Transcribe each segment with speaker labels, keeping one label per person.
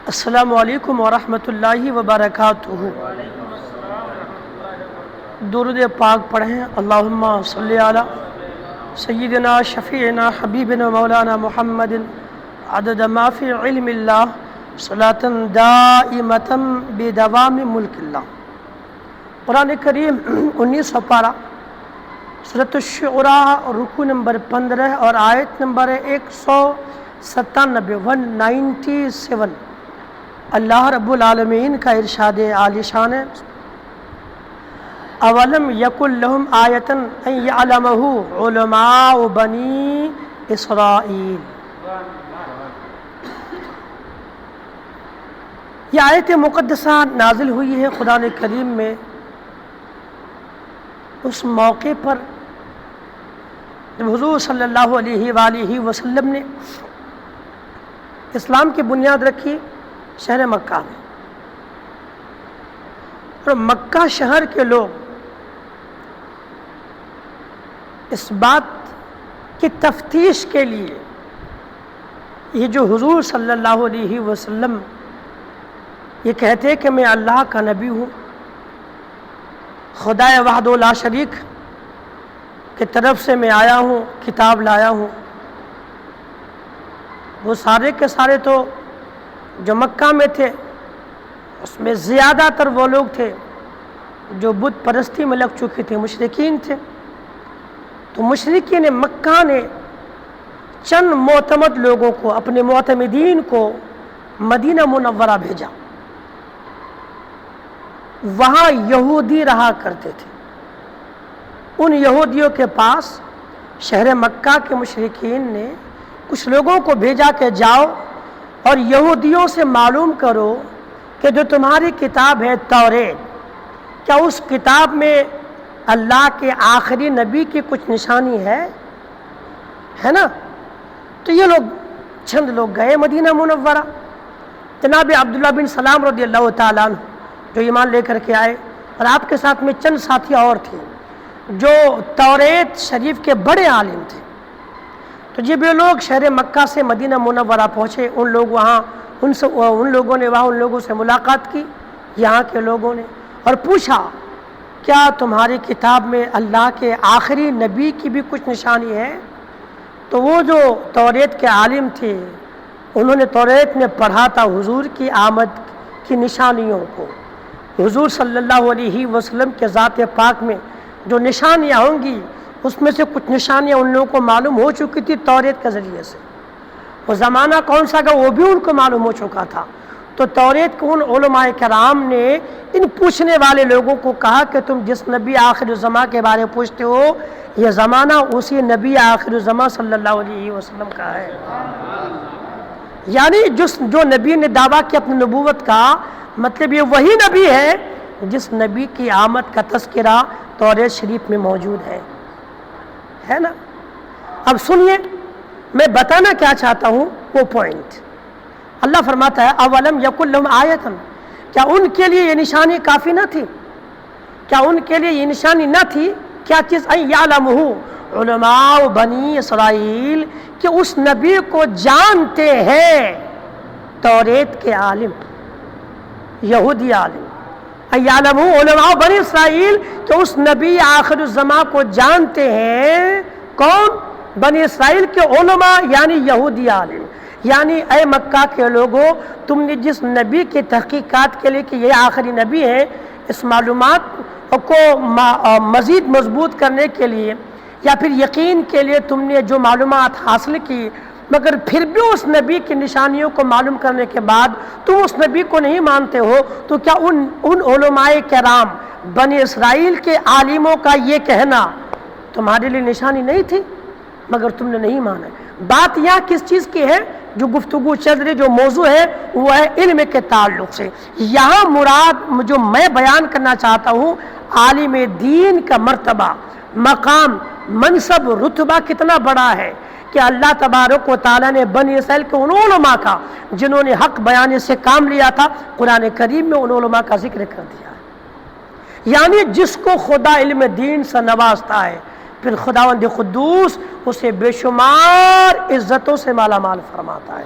Speaker 1: السلام علیکم ورحمۃ اللہ وبرکاتہ۔ درود پاک پڑھیں۔ اللہم صلی علی سیدنا شفیعنا حبیبنا مولانا محمد عدد ما فی علم اللہ صلاۃ دائمۃ بدوام ملک اللہ۔ قرآن کریم 19 پارہ سورۃ الشعراء رکوع نمبر 15 اور آیت نمبر 197 اللہ رب العالمین کا ارشاد عالی شان ہے، اولم یکن لہم آیۃ ان یعلمہ علماء بنی اسرائیل۔ یہ آیت مقدسہ نازل ہوئی ہے قرآن کریم میں اس موقع پر جب حضور صلی اللہ علیہ وآلہ وسلم نے اسلام کی بنیاد رکھی شہر مکہ میں، اور مکہ شہر کے لوگ اس بات کی تفتیش کے لیے یہ جو حضور صلی اللہ علیہ وسلم یہ کہتے کہ میں اللہ کا نبی ہوں، خدا وحدہ لا شریک کی طرف سے میں آیا ہوں، کتاب لایا ہوں، وہ سارے کے سارے تو جو مکہ میں تھے اس میں زیادہ تر وہ لوگ تھے جو بت پرستی میں لگ چکے تھے، مشرکین تھے۔ تو مشرکین مکہ نے چند معتمد لوگوں کو، اپنے معتمدین کو مدینہ منورہ بھیجا۔ وہاں یہودی رہا کرتے تھے، ان یہودیوں کے پاس شہر مکہ کے مشرکین نے کچھ لوگوں کو بھیجا کہ جاؤ اور یہودیوں سے معلوم کرو کہ جو تمہاری کتاب ہے توریت، کیا اس کتاب میں اللہ کے آخری نبی کی کچھ نشانی ہے نا؟ تو یہ لوگ چند لوگ گئے مدینہ منورہ۔ جناب عبداللہ بن سلام رضی اللہ تعالیٰ عنہ جو ایمان لے کر کے آئے، اور آپ کے ساتھ میں چند ساتھی اور تھے جو توریت شریف کے بڑے عالم تھے۔ تو جب یہ لوگ شہر مکہ سے مدینہ منورہ پہنچے، ان لوگوں نے سے ملاقات کی، یہاں کے لوگوں نے، اور پوچھا کیا تمہاری کتاب میں اللہ کے آخری نبی کی بھی کچھ نشانی ہے؟ تو وہ جو توریت کے عالم تھے انہوں نے توریت میں پڑھا تھا حضور کی آمد کی نشانیوں کو، حضور صلی اللہ علیہ وسلم کے ذات پاک میں جو نشانیاں ہوں گی اس میں سے کچھ نشانیاں ان لوگوں کو معلوم ہو چکی تھی توریت کے ذریعے سے۔ وہ زمانہ کون سا کا وہ بھی ان کو معلوم ہو چکا تھا۔ تو توریت کو ان علماء کرام نے ان پوچھنے والے لوگوں کو کہا کہ تم جس نبی آخر الزماں کے بارے میں پوچھتے ہو یہ زمانہ اسی نبی آخر الزماں صلی اللہ علیہ وسلم کا ہے۔ یعنی جو نبی نے دعویٰ کیا اپنی نبوت کا، مطلب یہ وہی نبی ہے جس نبی کی آمد کا تذکرہ توریت شریف میں موجود ہے نا؟ اب سنیے میں بتانا کیا چاہتا ہوں وہ پوائنٹ۔ اللہ فرماتا ہے اولم یکن لہم آیۃ، کیا ان کے لیے یہ نشانی کافی نہ تھی؟ کیا ان کے لیے یہ نشانی نہ تھی؟ کیا چیز؟ ان یعلمہ علماء بنی اسرائیل، کہ اس نبی کو جانتے ہیں توریت کے عالم، یہودی عالم۔ ان یعلمہ علماء بنی اسرائیل، کہ اس نبی آخر الزماں کو جانتے ہیں کون؟ بنی اسرائیل کے علماء یعنی یہودی عالم۔ یعنی اے مکہ کے لوگوں، تم نے جس نبی کی تحقیقات کے لیے کہ یہ آخری نبی ہے، اس معلومات کو مزید مضبوط کرنے کے لیے یا پھر یقین کے لیے تم نے جو معلومات حاصل کی، مگر پھر بھی اس نبی کی نشانیوں کو معلوم کرنے کے بعد تم اس نبی کو نہیں مانتے ہو، تو کیا ان علماء کرام بنی اسرائیل کے عالموں کا یہ کہنا تمہارے لیے نشانی نہیں تھی مگر تم نے نہیں مانا؟ بات یہاں کس چیز کی ہے؟ جو گفتگو چل رہی جو موضوع ہے وہ ہے علم کے تعلق سے۔ یہاں مراد جو میں بیان کرنا چاہتا ہوں، عالم دین کا مرتبہ، مقام، منصب، رتبہ کتنا بڑا ہے کہ اللہ تبارک و تعالیٰ نے بنی اسرائیل کے ان علماء کا جنہوں نے حق بیانے سے کام لیا تھا، قرآن کریم میں ان علماء کا ذکر کر دیا ہے۔ یعنی جس کو خدا علم دین سے نوازتا ہے پھر خداوند قدوس اسے بے شمار عزتوں سے مالا مال فرماتا ہے۔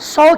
Speaker 1: 100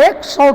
Speaker 1: 100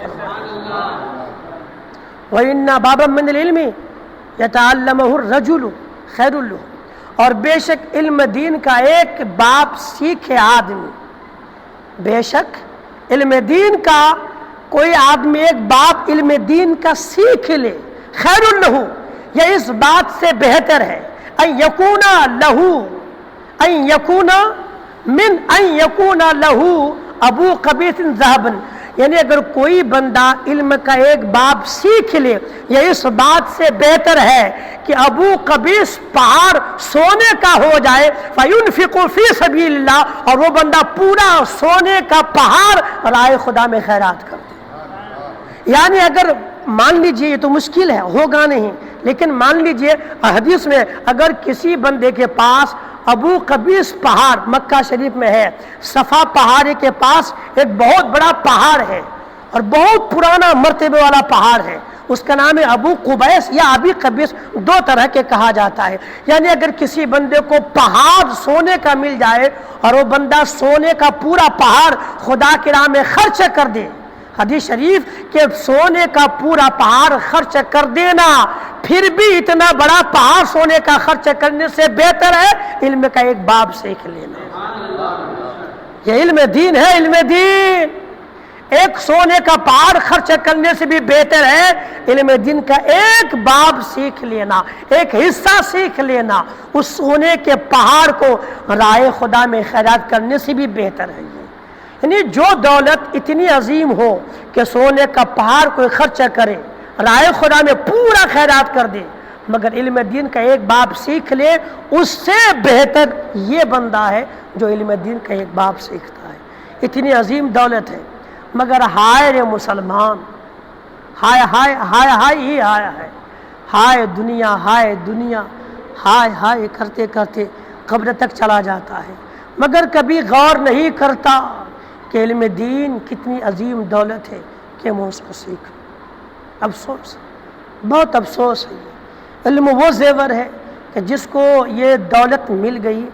Speaker 1: فرمائے۔ وَإِنَّ بَابًا مِّنَ الْعِلْمِ يَتَعَلَّمُهُ الرَّجُلُ خَيْرٌ لَهُ، اور بے شک علم دین کا ایک باب سیکھے آدمی، بے شک علم دین کا کوئی آدمی ایک باب علم دین کا سیکھ لے، خیر لہو، یہ اس بات سے بہتر ہے، ان یکون لہو، ان یکون من ان یکون لہو ابو قبیس ذہبن، یعنی اگر کوئی بندہ علم کا ایک باب سیکھ لے، یہ اس بات سے بہتر ہے کہ ابو قبیس پہاڑ سونے کا ہو جائے، فَيُنْفِقُ فِي سَبِيلِ اللَّهِ، اور وہ بندہ پورا سونے کا پہاڑ راہ خدا میں خیرات کر دے۔ یعنی اگر مان لیجئے، یہ تو مشکل ہے، ہوگا نہیں، لیکن مان لیجئے حدیث میں اگر کسی بندے کے پاس ابو قبیس پہاڑ مکہ شریف میں ہے، صفا پہاڑ کے پاس ایک بہت بڑا پہاڑ ہے اور بہت پرانا مرتبے والا پہاڑ ہے، اس کا نام ہے ابو قبیس یا ابی قبیس، دو طرح کے کہا جاتا ہے۔ یعنی اگر کسی بندے کو پہاڑ سونے کا مل جائے اور وہ بندہ سونے کا پورا پہاڑ خدا کی راہ میں خرچ کر دے، حدیث شریف کہ سونے کا پورا پہاڑ خرچ کر دینا، پھر بھی اتنا بڑا پہاڑ سونے کا خرچ کرنے سے بہتر ہے علم کا ایک باب سیکھ لینا۔ یہ علم دین ہے، علم دین، ایک سونے کا پہاڑ خرچ کرنے سے بھی بہتر ہے علم دین کا ایک باب سیکھ لینا، ایک حصہ سیکھ لینا، اس سونے کے پہاڑ کو راہ خدا میں خیرات کرنے سے بھی بہتر ہے۔ یعنی جو دولت اتنی عظیم ہو کہ سونے کا پہاڑ کوئی خرچ کرے، راہ خدا میں پورا خیرات کر دے، مگر علم دین کا ایک باب سیکھ لے، اس سے بہتر یہ بندہ ہے جو علم دین کا ایک باب سیکھتا ہے۔ اتنی عظیم دولت ہے، مگر ہائے رے مسلمان، ہائے ہائے ہائے ہائے ہی آیا ہے، ہائے دنیا، ہائے دنیا، ہائے ہائے کرتے کرتے قبر تک چلا جاتا ہے، مگر کبھی غور نہیں کرتا کہ علم دین کتنی عظیم دولت ہے کہ میں اس کو سیکھوں۔ افسوس، بہت افسوس ہے۔ علم وہ زیور ہے کہ جس کو یہ دولت مل گئی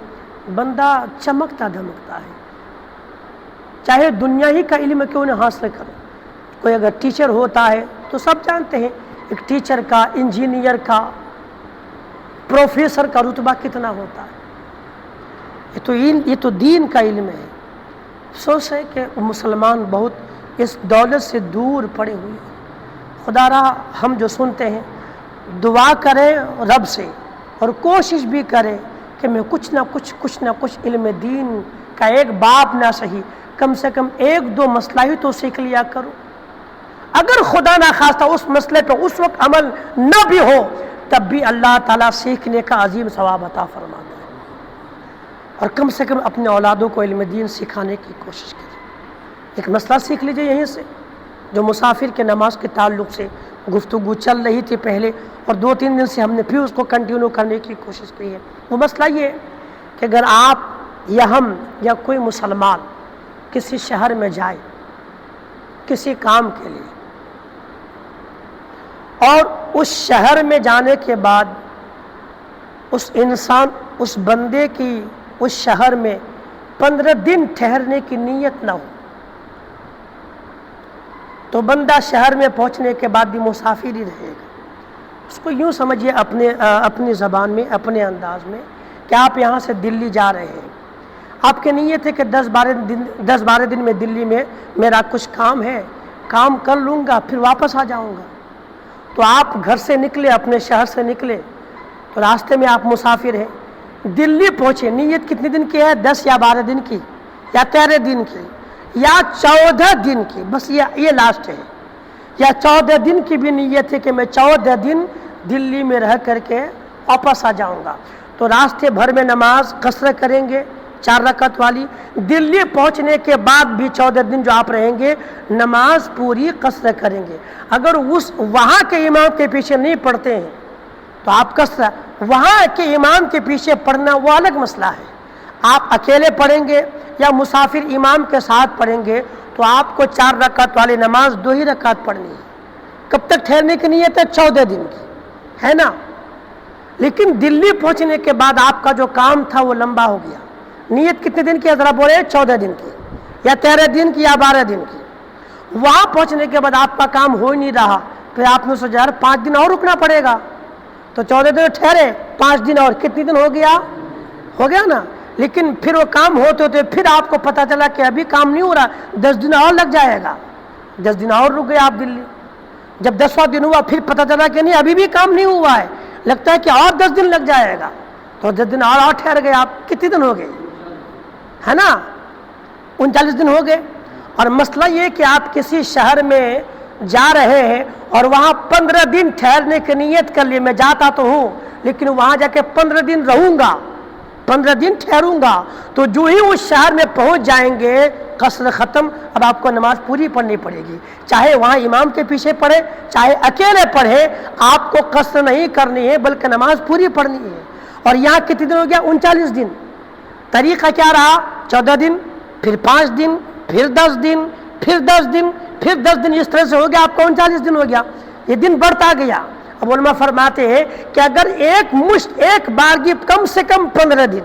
Speaker 1: بندہ چمکتا دھمکتا ہے، چاہے دنیا ہی کا علم کیوں نہ حاصل کرے۔ کوئی اگر ٹیچر ہوتا ہے تو سب جانتے ہیں ایک ٹیچر کا، انجینئر کا، پروفیسر کا رتبہ کتنا ہوتا ہے۔ یہ تو دین کا علم ہے۔ افسوس ہے کہ مسلمان بہت اس دولت سے دور پڑے ہوئے ہیں۔ خدا را ہم جو سنتے ہیں دعا کریں رب سے اور کوشش بھی کریں کہ میں کچھ نہ کچھ علم دین کا ایک باب نہ صحیح، کم سے کم ایک دو مسئلہ ہی تو سیکھ لیا کرو۔ اگر خدا نہ خواستہ اس مسئلے پہ اس وقت عمل نہ بھی ہو تب بھی اللہ تعالیٰ سیکھنے کا عظیم ثواب عطا فرماتا ہے، اور کم سے کم اپنے اولادوں کو علم دین سکھانے کی کوشش کریں۔ ایک مسئلہ سیکھ لیجئے یہیں سے، جو مسافر کے نماز کے تعلق سے گفتگو چل رہی تھی پہلے، اور 2-3 دن سے ہم نے پھر اس کو کنٹینیو کرنے کی کوشش کی ہے۔ وہ مسئلہ یہ کہ اگر آپ یا ہم یا کوئی مسلمان کسی شہر میں جائے کسی کام کے لیے، اور اس شہر میں جانے کے بعد اس بندے کی اس شہر میں 15 دن ٹھہرنے کی نیت نہ ہو، تو بندہ شہر میں پہنچنے کے بعد بھی مسافر ہی رہے گا۔ اس کو یوں سمجھیے اپنی زبان میں، اپنے انداز میں، کہ آپ یہاں سے دلی جا رہے ہیں، آپ کی نیت ہے کہ 10-12 دن میں دلی میں میرا کچھ کام ہے، کام کر لوں گا پھر واپس آ جاؤں گا۔ تو آپ گھر سے نکلے، اپنے شہر سے نکلے، تو راستے میں آپ مسافر ہیں، دلی پہنچے، نیت کتنے دن کی ہے؟ 10 یا 12 دن کی، یا 13 دن کی، یا 14 دن کی، بس یہ لاسٹ ہے۔ یا 14 دن کی بھی نیت ہے کہ میں 14 دن دلی میں رہ کر کے واپس آ جاؤں گا، تو راستے بھر میں نماز قصر کریں گے 4 رکعت والی، دلی پہنچنے کے بعد بھی 14 دن جو آپ رہیں گے نماز پوری قصر کریں گے۔ اگر وہاں کے امام کے پیچھے نہیں پڑھتے ہیں تو آپ قصر، وہاں کے امام کے پیچھے پڑھنا وہ الگ مسئلہ ہے۔ آپ اکیلے پڑھیں گے یا مسافر امام کے ساتھ پڑھیں گے تو آپ کو 4 رکعت والی نماز 2 ہی رکعت پڑھنی ہے۔ کب تک ٹھہرنے کی نیت ہے؟ 14 دن کی، ہے نا؟ لیکن دلی پہنچنے کے بعد آپ کا جو کام تھا وہ لمبا ہو گیا۔ نیت کتنے دن کی ہے ذرا بولے؟ 14 دن کی۔ یا 13 دن کی یا 12 دن کی. وہاں پہنچنے کے بعد آپ کا کام ہو ہی نہیں رہا, پھر آپ نے سوچا یار 5 دن اور رکنا پڑے گا, تو 14 دن ٹھہرے, 5 دن اور, کتنی دن ہو گیا نا. لیکن پھر وہ کام ہوتے ہوتے پھر آپ کو پتا چلا کہ ابھی کام نہیں ہو رہا, 10 دن اور لگ جائے گا. 10 دن اور رک گئے آپ دلی. جب 10واں دن ہوا پھر پتا چلا کہ نہیں ابھی بھی کام نہیں ہوا ہے, لگتا ہے کہ اور 10 دن لگ جائے گا, تو 10 دن اور ٹھہر گئے آپ. کتنے دن ہو گئے, ہے نا, 39 دن ہو گئے. اور مسئلہ یہ کہ آپ کسی شہر میں جا رہے ہیں اور وہاں 15 دن ٹھہرنے کی نیت کر لیے, میں جاتا تو ہوں لیکن وہاں جا کے 15 دن رہوں گا, 15 دن ٹھہروں گا. تو جو ہی اس شہر میں پہنچ جائیں گے قصر ختم. اب آپ کو نماز پوری پڑھنی پڑے گی, چاہے وہاں امام کے پیچھے پڑھے چاہے اکیلے پڑھے, آپ کو قصر نہیں کرنی ہے بلکہ نماز پوری پڑھنی ہے. اور یہاں کتنے دن ہو گیا, 39 دن. طریقہ کیا رہا, 14 دن, پھر 5 دن, پھر 10 دن, پھر 10 دن, پھر 10 دن, اس طرح سے ہو گیا آپ کو 39 دن ہو گیا. یہ دن بڑھتا گیا. اب علماء فرماتے ہیں کہ اگر ایک بارگی کم سے کم 15 دن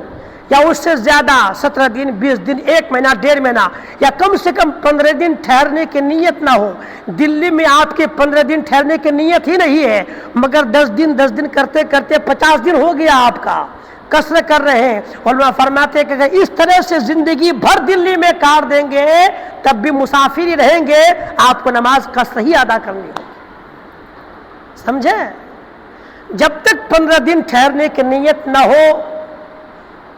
Speaker 1: یا اس سے زیادہ 17 دن, 20 دن, 1 مہینہ, 1.5 مہینہ, یا کم سے کم 15 دن ٹھہرنے کی نیت نہ ہو. دلی میں آپ کے 15 دن ٹھہرنے کی نیت ہی نہیں ہے, مگر 10 دن کرتے کرتے 50 دن ہو گیا آپ کا, قصر کر رہے ہیں. علماء فرماتے ہیں کہ اگر اس طرح سے زندگی بھر دلی میں کاٹ دیں گے تب بھی مسافر ہی رہیں گے, آپ کو نماز قصر ہی ادا کرنی ہوگی. سمجھے؟ جب تک 15 دن ٹھہرنے کی نیت نہ ہو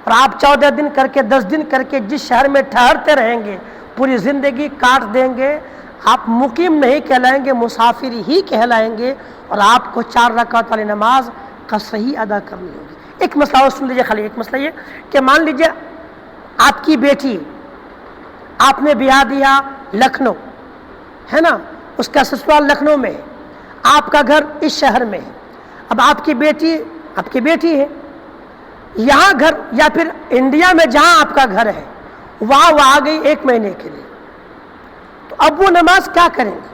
Speaker 1: اور آپ 14 دن کر کے 10 دن کر کے جس شہر میں ٹھہرتے رہیں گے پوری زندگی کاٹ دیں گے, آپ مقیم نہیں کہلائیں گے, مسافر ہی کہلائیں گے, اور آپ کو 4 رکعت والی نماز قصر ہی ادا کرنی ہوگی. ایک مسئلہ اور سن لیجیے خالی, ایک مسئلہ یہ کہ مان لیجیے آپ کی بیٹی آپ نے بیاہ دیا لکھنؤ, ہے نا, اس کا سسرال لکھنؤ میں ہے, آپ کا گھر اس شہر میں ہے. اب آپ کی بیٹی ہے یہاں گھر, یا پھر انڈیا میں جہاں آپ کا گھر ہے وہاں وہ آ گئی 1 مہینے کے لیے, تو اب وہ نماز کیا کریں گے,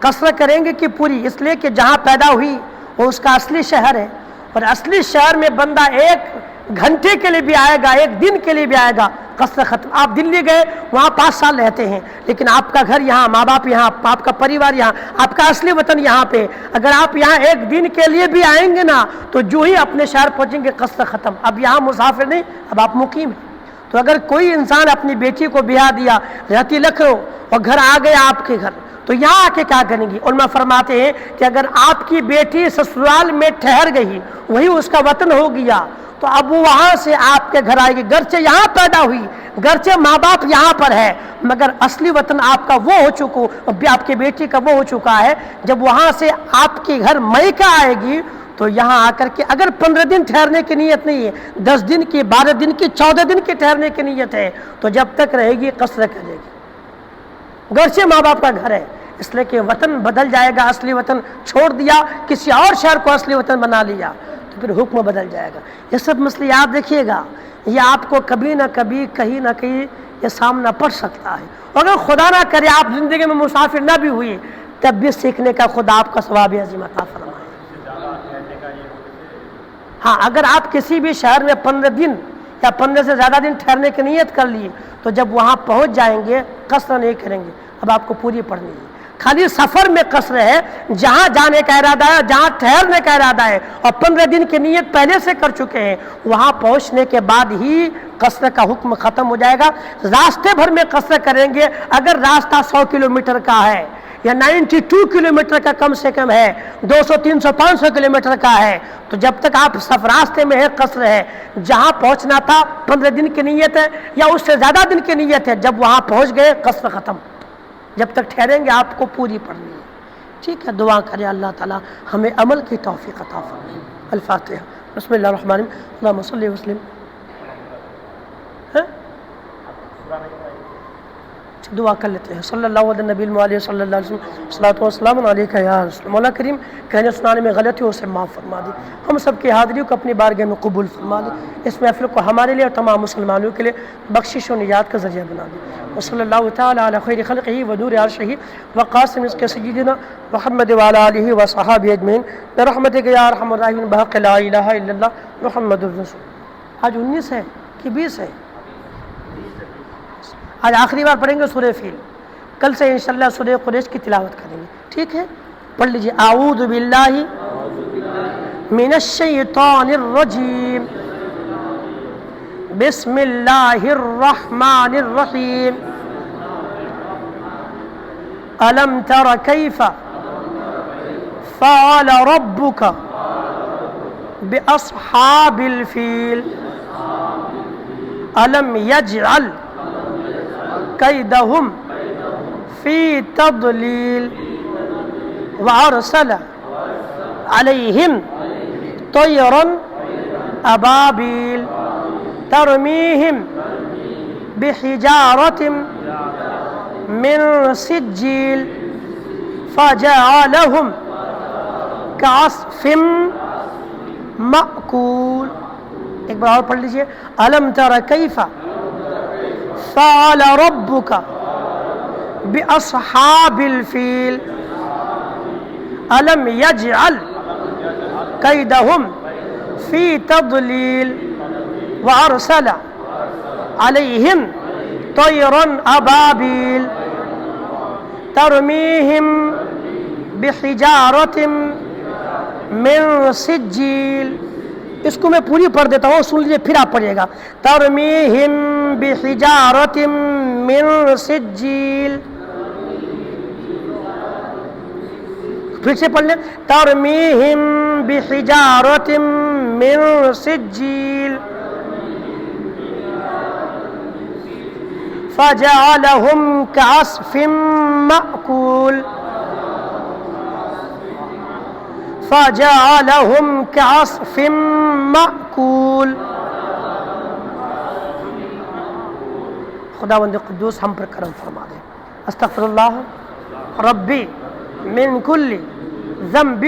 Speaker 1: قصر کریں گے کہ پوری؟ اس لیے کہ جہاں پیدا ہوئی وہ اس کا اصلی شہر ہے, اور اصلی شہر میں بندہ 1 گھنٹے کے لیے بھی آئے گا, 1 دن کے لیے بھی آئے گا, قصر ختم. آپ دلی گئے وہاں 5 سال رہتے ہیں, لیکن آپ کا گھر یہاں, ماں باپ یہاں, آپ کا پریوار یہاں, آپ کا اصلی وطن یہاں پہ. اگر آپ یہاں 1 دن کے لیے بھی آئیں گے نا تو جو ہی اپنے شہر پہنچیں گے قصر ختم. اب یہاں مسافر نہیں, اب آپ مقیم ہیں. تو اگر کوئی انسان اپنی بیٹی کو بیاہ دیا, رہتی لکھنؤ, اور گھر آ گیا آپ کے گھر, تو یہاں آ کے کیا کریں گی؟ علماء فرماتے ہیں کہ اگر آپ کی بیٹی سسرال میں ٹھہر گئی, وہی اس کا وطن ہو گیا, تو اب وہ وہاں سے آپ کے گھر آئے گی. گرچہ یہاں پیدا ہوئی, گرچہ ماں باپ یہاں پر ہے, مگر اصلی وطن آپ کا وہ ہو چکا, آپ کی بیٹی کا وہ ہو چکا ہے. جب وہاں سے آپ کے گھر میکہ آئے گی تو یہاں آ کر کے اگر 15 دن ٹھہرنے کی نیت نہیں ہے, 10 دن کی, 12 دن کی, 14 دن کی ٹھہرنے کی نیت ہے, تو جب تک رہے گی قصر کرے گی, گرچہ ماں باپ کا گھر ہے. اس لیے کہ وطن بدل جائے گا, اصلی وطن چھوڑ دیا, کسی اور شہر کو اصلی وطن بنا لیا, تو پھر حکم بدل جائے گا. یہ سب مسئلے یاد رکھیے گا, یہ آپ کو کبھی نہ کبھی کہیں نہ کہیں یہ سامنا پڑ سکتا ہے. اگر خدا نہ کرے آپ زندگی میں مسافر نہ بھی ہوئی, تب بھی سیکھنے کا خدا آپ کا ثواب عظیم عطا فرمائے. ہاں, اگر آپ کسی بھی شہر میں 15 دن یا 15 سے زیادہ دن ٹھہرنے کی نیت کر لیے, تو جب وہاں پہنچ جائیں گے قصر نہیں کریں گے, اب آپ کو پوری پڑھنی ہے. خالی سفر میں قصر ہے, جہاں جانے کا ارادہ ہے, جہاں ٹھہرنے کا ارادہ ہے, اور 15 دن کی نیت پہلے سے کر چکے ہیں, وہاں پہنچنے کے بعد ہی قصر کا حکم ختم ہو جائے گا. راستے بھر میں قصر کریں گے, اگر راستہ 100 کلومیٹر کا ہے یا 92 کلومیٹر کا کم سے کم ہے, 200, 300, 500 کلومیٹر کا ہے, تو جب تک آپ راستے میں ہے قصر ہے. جہاں پہنچنا تھا 15 دن کی نیت ہے یا اس سے زیادہ دن کی نیت ہے, جب وہاں پہنچ گئے قصر ختم. جب تک ٹھہریں گے آپ کو پوری پڑھنی ہے. ٹھیک ہے, دعا کرے اللہ تعالیٰ ہمیں عمل کی توفیق عطا فرمائے. الفاتحہ. بسم اللہ الرحمن الرحیم. اللہم صلی وسلم. دعا کر لیتے ہیں. صلی اللہ علیہ نبی المعالی صلی اللہ علیہ وسلم. صلاۃ و سلام علیکہ یا رسول. مولا کریم کہنے سنانے میں غلطیوں سے معاف فرما دی, ہم سب کی حاضری کو اپنی بارگاہ میں قبول فرما دی. اس محفل کو ہمارے لیے اور تمام مسلمانوں کے لیے بخشش و نجات کا ذریعہ بنا دی. وصلی اللہ تعالی علی خیر خلقہ و نور عرشہ و قاسم اس کے سیدنا محمد وعلی آلہ و صحابہ اجمعین برحمتک یا ارحم الراحمین بحق لا الہ الا اللہ محمد الرسول. آج 19 ہے کہ 20 ہے؟ آج آخری بار پڑھیں گے سورہ فیل، کل سے انشاءاللہ سورہ قریش کی تلاوت کریں گے، ٹھیک ہے؟ پڑھ لیجیے اعوذ باللہ من الشیطان الرجیم بسم اللہ الرحمن الرحیم ألم تر كيف فعل ربك بأصحاب الفيل ألم يجعل كيدهم في تضليل وأرسل عليهم طيرا أبابيل ترميهم بحجارة من سجيل فجعلهم كعصف مأكول. ایک بار اور پڑھ لیجئے ألم تر كيف فعل ربك بأصحاب الفيل ألم يجعل كيدهم في تضليل وأرسل عليهم طيرا أبابيل ترميهم بحجارة من سجيل. اس کو میں پوری پڑھ دیتا ہوں، سن لیجیے پھر آپ پڑھیے گا. ترميهم بحجارة من سجيل. پھر سے پڑھ لیں ترميهم بحجارة من سجيل فجعلهم كعصف مأكول فجعلهم كعصف مأكول. خداوند قدوس ہم پر کرم فرما دے. استغفر اللہ ربی من کل ذنب